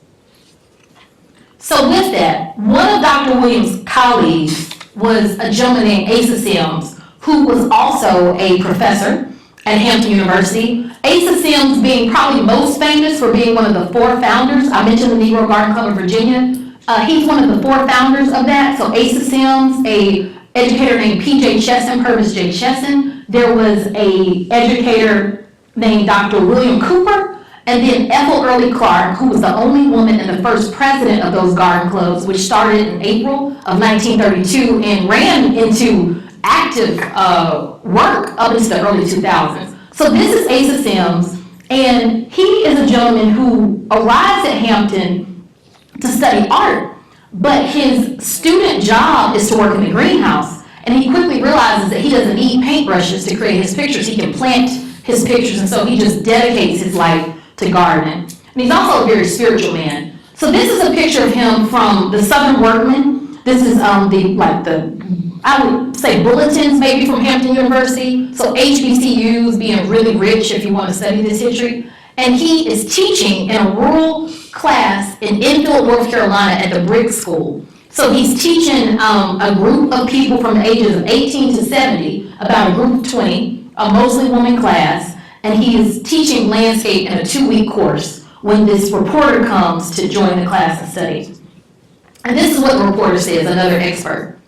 So with that, one of Dr. Williams' colleagues was a gentleman named Asa Sims, who was also a professor at Hampton University. Asa Sims being probably most famous for being one of the 4 founders. I mentioned the Negro Garden Club of Virginia. He's one of the 4 founders of that. So Asa Sims, a educator named P.J. Chesson, Purvis J. Chesson. There was a educator named Dr. William Cooper, and then Ethel Early Clark, who was the only woman and the first president of those garden clubs, which started in April of 1932 and ran into active work up into the early 2000s. So this is Asa Sims, and he is a gentleman who arrives at Hampton to study art, but his student job is to work in the greenhouse, and he quickly realizes that he doesn't need paintbrushes to create his pictures. He can plant his pictures, and so he just dedicates his life to gardening. And he's also a very spiritual man. So this is a picture of him from the Southern Workman. This is I would say bulletins maybe from Hampton University. So HBCUs being really rich if you want to study this history. And he is teaching in a rural class in Enfield, North Carolina at the Brick School. So he's teaching a group of people from the ages of 18 to 70, about a group of 20, a mostly woman class, and he is teaching landscape in a 2-week course when this reporter comes to join the class and study. And this is what the reporter says, another expert.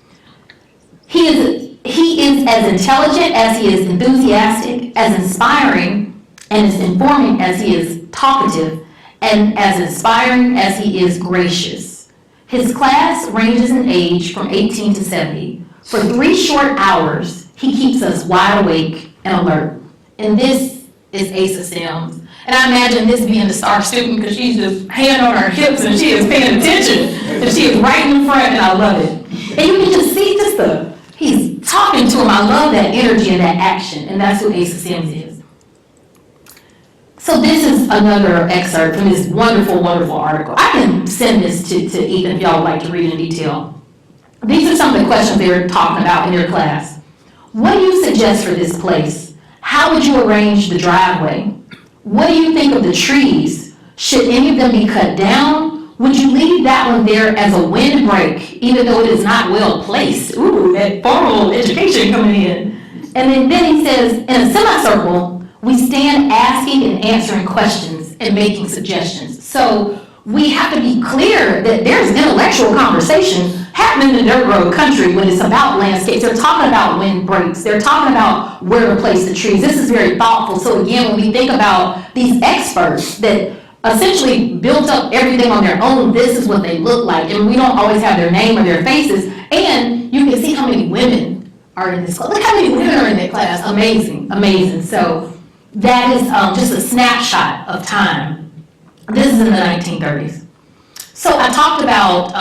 He is as intelligent as he is enthusiastic, as inspiring and as informing as he is talkative, and as inspiring as he is gracious. His class ranges in age from 18 to 70. For 3 short hours, he keeps us wide awake and alert. And this is Asa Sims. And I imagine this being the star student because she's just hand on her hips and she is paying attention. And she is right in front, and I love it. And you can just see he's talking to him. I love that energy and that action, and that's who Asa Sims is. So this is another excerpt from this wonderful, wonderful article. I can send this to Ethan if y'all would like to read in detail. These are some of the questions they were talking about in your class. What do you suggest for this place? How would you arrange the driveway? What do you think of the trees? Should any of them be cut down? Would you leave that one there as a windbreak, even though it is not well placed? Ooh, that formal education coming in. And then he says, in a semicircle, we stand asking and answering questions and making suggestions. So we have to be clear that there's intellectual conversation happening in dirt road country when it's about landscapes. They're talking about windbreaks. They're talking about where to place the trees. This is very thoughtful. So again, when we think about these experts that essentially built up everything on their own, this is what they look like. And we don't always have their name or their faces. And you can see how many women are in this class. Look how many women are in that class. Amazing, amazing. So that is just a snapshot of time. This is in the 1930s. So I talked about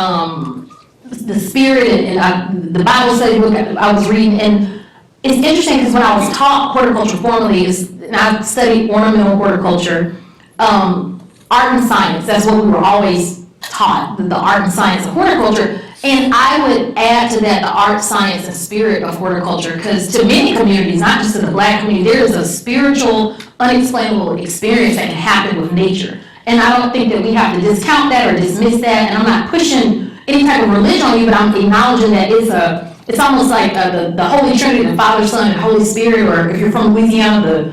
the spirit and the Bible study book I was reading, and it's interesting because when I was taught horticulture formally, and I studied ornamental horticulture, art and science, that's what we were always taught, the art and science of horticulture. And I would add to that the art, science, and spirit of horticulture, because to many communities, not just to the Black community, there is a spiritual, unexplainable experience that can happen with nature. And I don't think that we have to discount that or dismiss that, and I'm not pushing any type of religion on you, but I'm acknowledging that it's almost like the Holy Trinity, the Father, Son, and Holy Spirit, or if you're from Louisiana,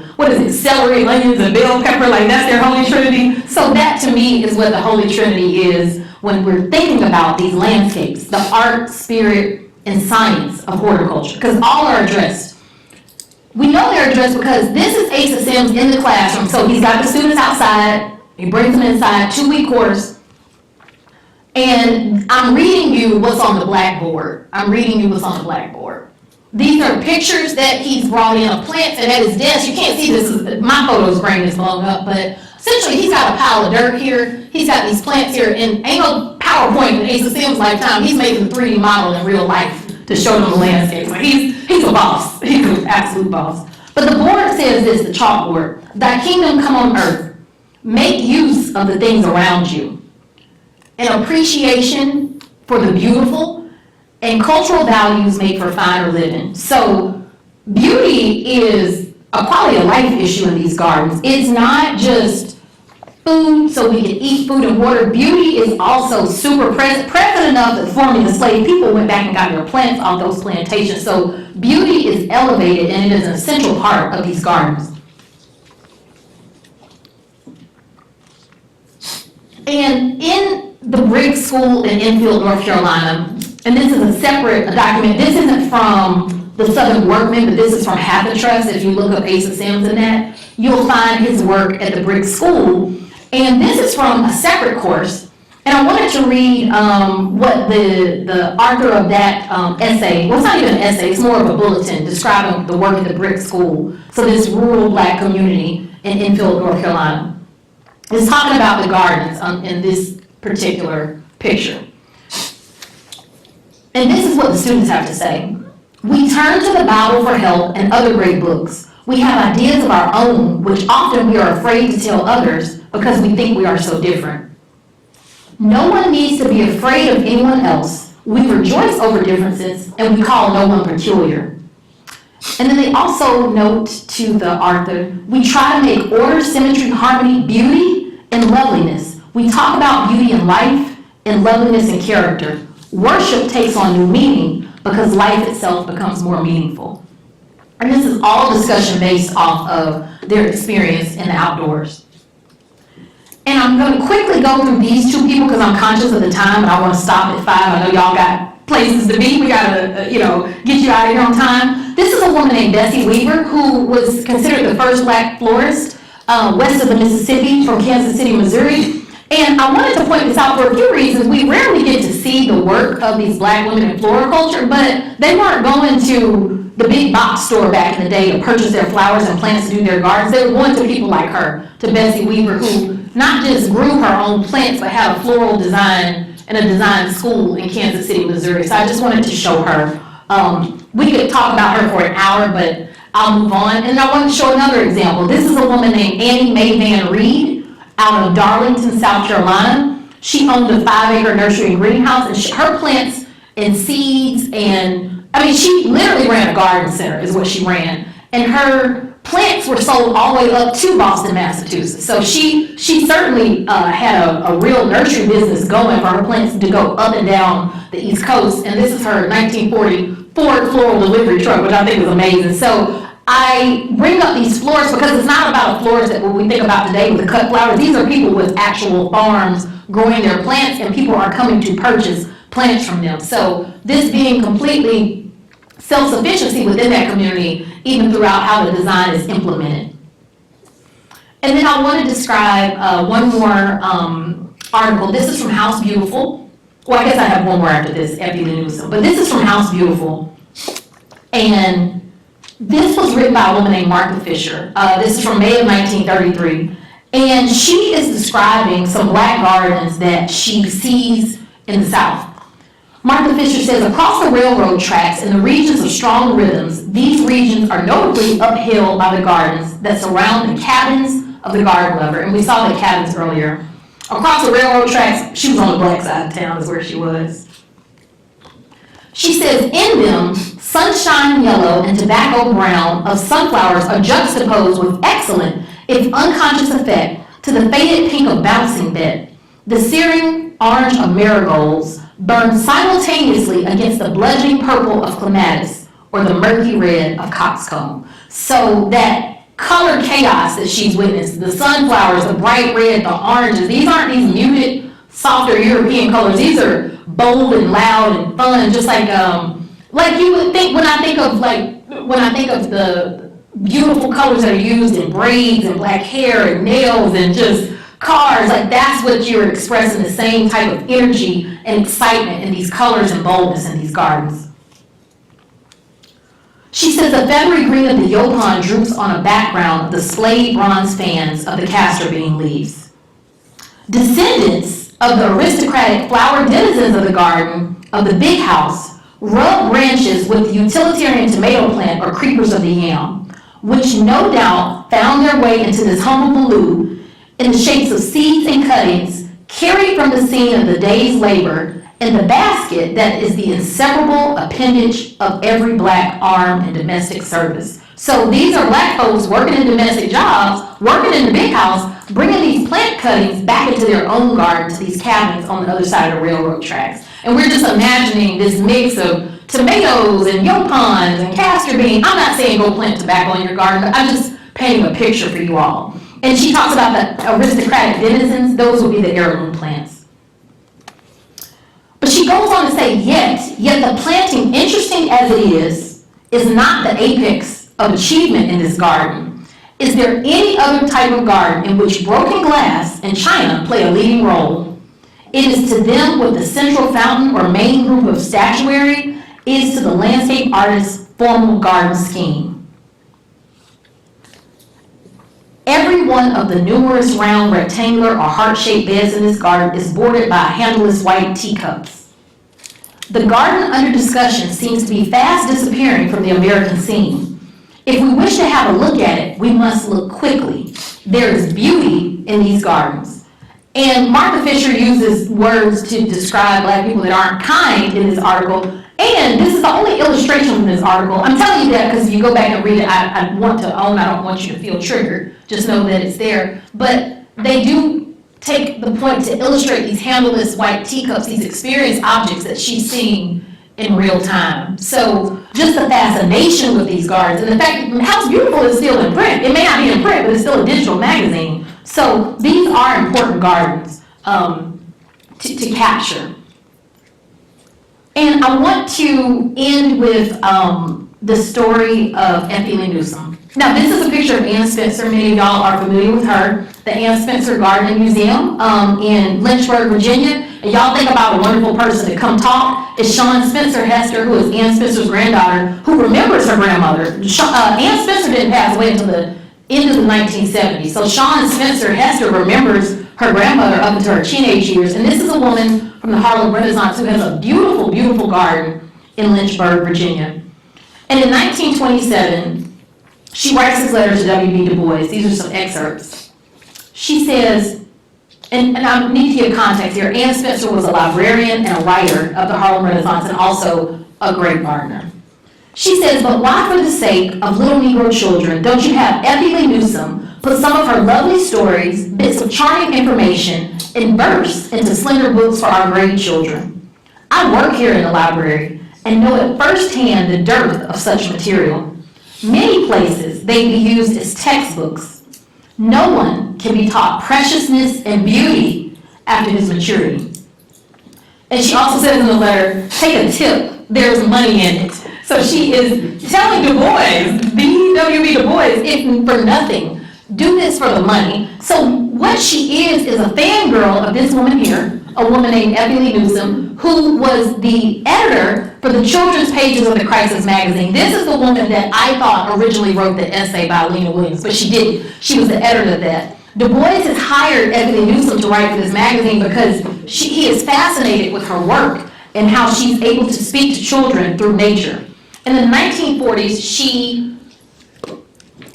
celery, onions, and bell pepper, like that's their Holy Trinity. So that to me is what the Holy Trinity is when we're thinking about these landscapes, the art, spirit, and science of horticulture, because all are addressed. We know they're addressed because this is Asa Sims in the classroom. So he's got the students outside, he brings them inside, 2-week course, and I'm reading you what's on the blackboard. These are pictures that he's brought in of plants, and at his desk, you can't see this, my photo's brain is blown up, but essentially he's got a pile of dirt here, he's got these plants here, and ain't no PowerPoint in Asa Sims' lifetime, he's making a 3D model in real life to show them the landscape. Like he's a boss, he's an absolute boss. But the board says this, the chalkboard, thy kingdom come on earth, make use of the things around you. An appreciation for the beautiful, and cultural values make for finer living. So beauty is a quality of life issue in these gardens. It's not just food so we can eat food and water. Beauty is also super present enough that forming the slave people went back and got their plants off those plantations. So beauty is elevated, and it is an essential part of these gardens. And in the Briggs School in Enfield, North Carolina, and this is a separate document. This isn't from the Southern Workman, but this is from Trust. If you look up Asa Sims in that, you'll find his work at the Briggs School. And this is from a separate course. And I wanted to read what the author of that essay, well, it's not even an essay, it's more of a bulletin describing the work at the Briggs School. So this rural Black community in Enfield, North Carolina, is talking about the gardens in this particular picture. And this is what the students have to say. We turn to the Bible for help and other great books. We have ideas of our own, which often we are afraid to tell others because we think we are so different. No one needs to be afraid of anyone else. We rejoice over differences, and we call no one peculiar. And then they also note to the author, we try to make order, symmetry, harmony, beauty, and loveliness. We talk about beauty in life, and loveliness and character. Worship takes on new meaning because life itself becomes more meaningful. And this is all discussion based off of their experience in the outdoors. And I'm going to quickly go through these two people because I'm conscious of the time and I want to stop at 5. I know y'all got places to be. We got to, get you out of here on time. This is a woman named Bessie Weaver who was considered the first Black florist west of the Mississippi from Kansas City, Missouri. And I wanted to point this out for a few reasons. We rarely get to see the work of these Black women in floriculture, but they weren't going to the big box store back in the day to purchase their flowers and plants to do their gardens. They were going to people like her, to Bessie Weaver, who not just grew her own plants, but had a floral design and a design school in Kansas City, Missouri. So I just wanted to show her. We could talk about her for an hour, but I'll move on. And I wanted to show another example. This is a woman named Annie Mae Van Reed out of Darlington, South Carolina. She owned a 5-acre nursery and greenhouse, and her plants and seeds she literally ran a garden center is what she ran. And her plants were sold all the way up to Boston, Massachusetts. So she certainly had a real nursery business going for her plants to go up and down the East Coast. And this is her 1940 Ford floral delivery truck, which I think is amazing. So I bring up these florists because it's not about a florist that we think about today with the cut flowers. These are people with actual farms growing their plants, and people are coming to purchase plants from them. So this being completely self-sufficiency within that community, even throughout how the design is implemented. And then I want to describe one more article. This is from House Beautiful. Well, I guess I have one more after this, after the news. But this is from House Beautiful. And this was written by a woman named Martha Fisher. This is from May of 1933. And she is describing some Black gardens that she sees in the South. Martha Fisher says, across the railroad tracks in the regions of strong rhythms, these regions are notably upheld by the gardens that surround the cabins of the garden lover. And we saw the cabins earlier. Across the railroad tracks, she was on the Black side of town is where she was. She says, in them, sunshine yellow and tobacco brown of sunflowers are juxtaposed with excellent, if unconscious effect, to the faded pink of bouncing bed. The searing orange of marigolds burned simultaneously against the bludgeoning purple of clematis or the murky red of coxcomb. So that color chaos that she's witnessed, the sunflowers, the bright red, the oranges, these aren't these muted, softer European colors. These are bold and loud and fun, just like you would think when I think of the beautiful colors that are used in braids and black hair and nails and just cars, like that's what you're expressing, the same type of energy and excitement in these colors and boldness in these gardens. She says the feathery green of the yaupon droops on a background of the splayed bronze fans of the castor bean leaves. Descendants of the aristocratic flower denizens of the garden of the big house rub branches with the utilitarian tomato plant or creepers of the yam, which no doubt found their way into this humble blue in the shapes of seeds and cuttings carried from the scene of the day's labor in the basket that is the inseparable appendage of every black arm in domestic service. So these are black folks working in domestic jobs, working in the big house, bringing these plant cuttings back into their own garden to these cabins on the other side of the railroad tracks. And we're just imagining this mix of tomatoes and yaupons and castor beans. I'm not saying go plant tobacco in your garden, but I'm just painting a picture for you all. And she talks about the aristocratic denizens. Those would be the heirloom plants. But she goes on to say, yet the planting, interesting as it is not the apex of achievement in this garden. Is there any other type of garden in which broken glass and china play a leading role? It is to them what the central fountain or main group of statuary is to the landscape artist's formal garden scheme. Every one of the numerous round, rectangular, or heart-shaped beds in this garden is bordered by handleless white teacups. The garden under discussion seems to be fast disappearing from the American scene. If we wish to have a look at it, we must look quickly. There is beauty in these gardens. And Martha Fisher uses words to describe black people that aren't kind in this article. And this is the only illustration from this article. I'm telling you that because if you go back and read it, I want to own, I don't want you to feel triggered. Just know that it's there. But they do take the point to illustrate these handleless white teacups, these experienced objects that she's seeing in real time. So just the fascination with these gardens and the fact that House Beautiful is still in print. It may not be in print, but it's still a digital magazine. So these are important gardens to capture. And I want to end with the story of Effie Newsom. Now, this is a picture of Ann Spencer. Many of y'all are familiar with her. The Ann Spencer Gardening Museum in Lynchburg, Virginia. And y'all think about a wonderful person to come talk. It's Shawn Spencer Hester, who is Ann Spencer's granddaughter, who remembers her grandmother. Ann Spencer didn't pass away until the end of the 1970s. So Shawn Spencer Hester remembers her grandmother up into her teenage years. And this is a woman from the Harlem Renaissance who has a beautiful, beautiful garden in Lynchburg, Virginia. And in 1927, she writes this letter to W.B. Du Bois. These are some excerpts. She says, and I need to give context here, Ann Spencer was a librarian and a writer of the Harlem Renaissance and also a great gardener. She says, but why for the sake of little Negro children don't you have Effie Lee Newsom put some of her lovely stories, bits of charming information, in verse into slender books for our grade children? I work here in the library and know at firsthand the dearth of such material. Many places they be used as textbooks. No one can be taught preciousness and beauty after his maturity. And she also says in the letter, take a tip, there's money in it. So she is telling Du Bois, W.B. Du Bois, if for nothing, do this for the money. So what she is a fangirl of this woman here, a woman named Effie Lee Newsom, who was the editor for the children's pages of the Crisis magazine. This is the woman that I thought originally wrote the essay by Lena Williams, but she didn't. She was the editor of that. Du Bois has hired Effie Lee Newsom to write for this magazine because he is fascinated with her work and how she's able to speak to children through nature. In the 1940s, she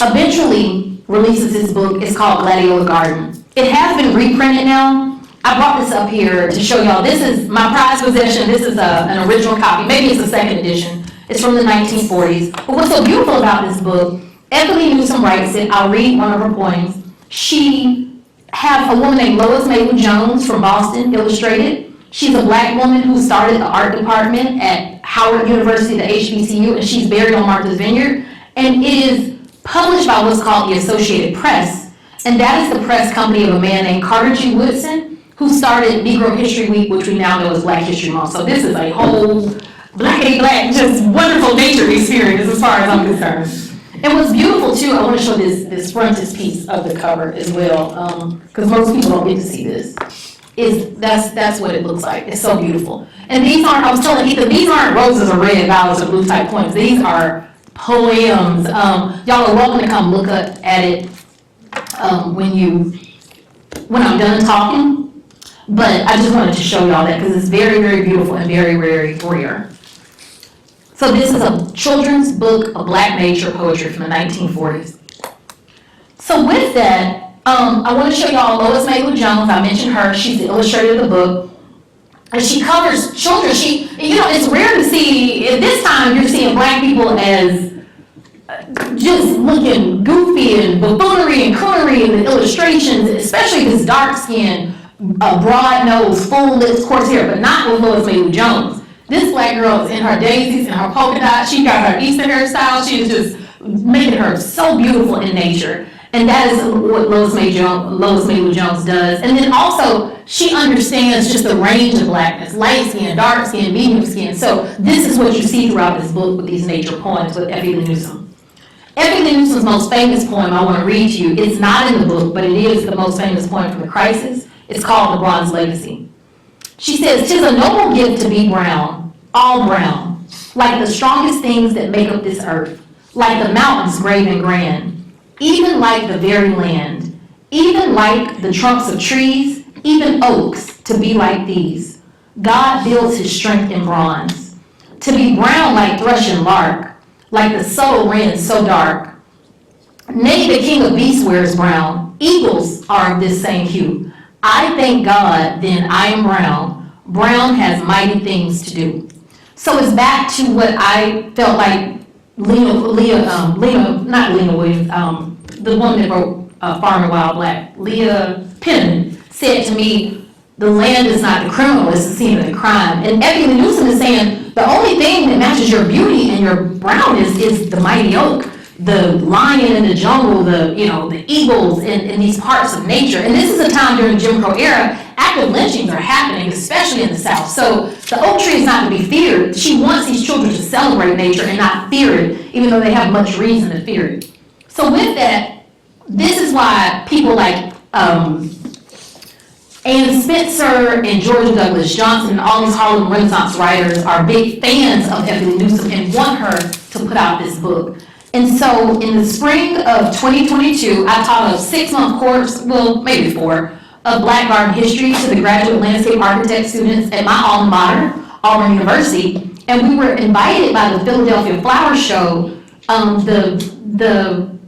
eventually releases this book. It's called Gladiola Garden. It has been reprinted now. I brought this up here to show y'all. This is my prized possession. This is an original copy. Maybe it's a second edition. It's from the 1940s. But what's so beautiful about this book, Effie Lee Newsom writes it. I'll read one of her poems. She have a woman named Lois Maitland Jones from Boston Illustrated. She's a black woman who started the art department at Howard University, the HBCU, and she's buried on Martha's Vineyard. And it is published by what's called the Associated Press. And that is the press company of a man named Carter G. Woodson, who started Negro History Week, which we now know as Black History Month. So this is a whole black, just wonderful nature experience as far as I'm concerned. And what's beautiful too, I want to show this frontispiece of the cover as well, because most people don't get to see this. That's what it looks like. It's so beautiful. And these aren't, I was telling Ethan, these aren't roses or red, violets or blue type poems. These are poems. Y'all are welcome to come look at it when I'm done talking. But I just wanted to show y'all that because it's very, very beautiful and very, very rare. So this is a children's book of black nature poetry from the 1940s. So with that, I want to show y'all Lois Maitland Jones. I mentioned her. She's the illustrator of the book. And she covers children. It's rare to see, at this time, you're seeing black people as just looking goofy and buffoonery and coonery in the illustrations, especially this dark skin, broad nose, full lips, coarse hair, but not with Lois Maitland Jones. This black girl is in her daisies and her polka dot. She got her Easter hairstyle. She is just making her so beautiful in nature. And that is what Lois Maitland Jones does. And then also, she understands just the range of blackness, light skin, dark skin, medium skin. So this is what you see throughout this book with these nature poems with Effie Newsom. Effie Newsom's most famous poem I want to read to you. It's not in the book, but it is the most famous poem from the Crisis. It's called The Bronze Legacy. She says, "'Tis a noble gift to be brown, all brown, like the strongest things that make up this earth, like the mountains grave and grand, even like the very land, even like the trunks of trees, even oaks, to be like these. God builds his strength in bronze, to be brown like thrush and lark, like the subtle wren so dark. Nay, the king of beasts wears brown, eagles are of this same hue. I thank God, then I am brown. Brown has mighty things to do." So it's back to what I felt like not Lena Williams, the woman that wrote Farm and Wild Black, Leah Penman, said to me, "The land is not the criminal, it's the scene of the crime." And Effie Newsom is saying, the only thing that matches your beauty and your brownness is the mighty oak, the lion in the jungle, the eagles in these parts of nature. And this is a time during the Jim Crow era, active lynchings are happening, especially in the South. So the oak tree is not to be feared. She wants these children to celebrate nature and not fear it, even though they have much reason to fear it. So with that, this is why people like Anne Spencer and Georgia Douglas Johnson and all these Harlem Renaissance writers are big fans of Effie Newsom and want her to put out this book. And so in the spring of 2022, I taught a 6-month course, well, maybe 4, of Black Garden History to the graduate landscape architect students at my alma mater, Auburn University. And we were invited by the Philadelphia Flower Show. The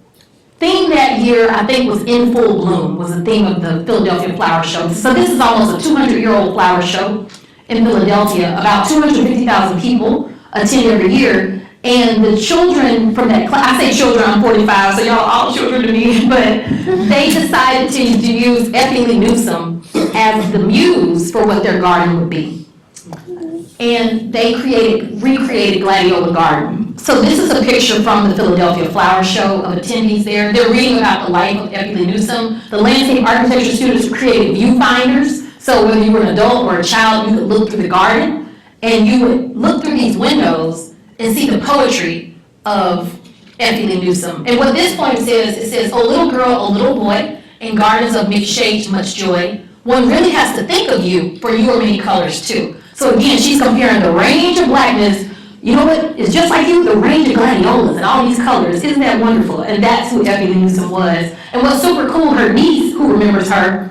theme that year, I think, was "In Full Bloom," was the theme of the Philadelphia Flower Show. So this is almost a 200-year-old flower show in Philadelphia. About 250,000 people attend every year. And the children from that class, I say children, I'm 45, so y'all all children to me, but they decided to use Effie Newsom as the muse for what their garden would be. And they recreated Gladiola Garden. So this is a picture from the Philadelphia Flower Show of attendees there. They're reading about the life of Effie Newsom. The landscape architecture students created viewfinders. So whether you were an adult or a child, you could look through the garden and you would look through these windows and see the poetry of Effie Newsom. And what this poem says, it says, "O little girl, O little boy, in gardens of mixed shades, much joy. One really has to think of you, for you are many colors too." So again, she's comparing the range of blackness. You know what? It's just like you, the range of gladiolas and all these colors. Isn't that wonderful? And that's who Effie Newsom was. And what's super cool, her niece, who remembers her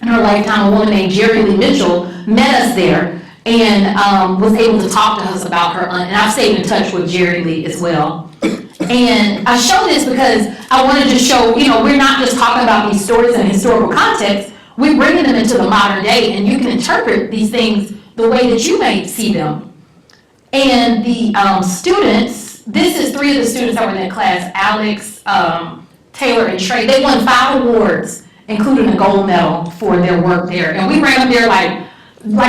in her lifetime, a woman named Jerry Lee Mitchell, met us there and was able to talk to us about her, and I've stayed in touch with Jerry Lee as well. And I show this because I wanted to show, we're not just talking about these stories in a historical context, we're bringing them into the modern day, and you can interpret these things the way that you may see them. And the students, this is 3 of the students that were in that class, Alex, Taylor, and Trey, they won 5 awards including a gold medal for their work there. And we ran up there like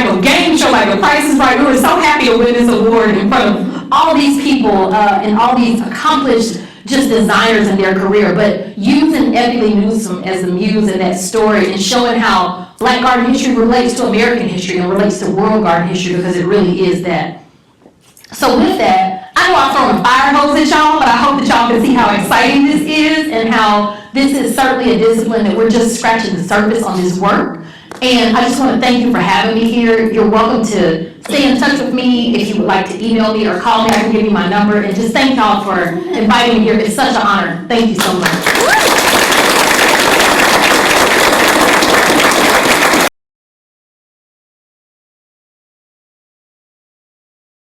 a game show, like The Price is Right. We were so happy to win this award in front of all these people and all these accomplished just designers in their career, but using Ebony Newsom as the muse in that story and showing how Black garden history relates to American history and relates to world garden history, because it really is that. So with that, I know I'm throwing a fire hose at y'all, but I hope that y'all can see how exciting this is and how this is certainly a discipline that we're just scratching the surface on this work. And I just want to thank you for having me here. You're welcome to stay in touch with me if you would like to email me or call me. I can give you my number. And just thank y'all for inviting me here. It's such an honor. Thank you so much.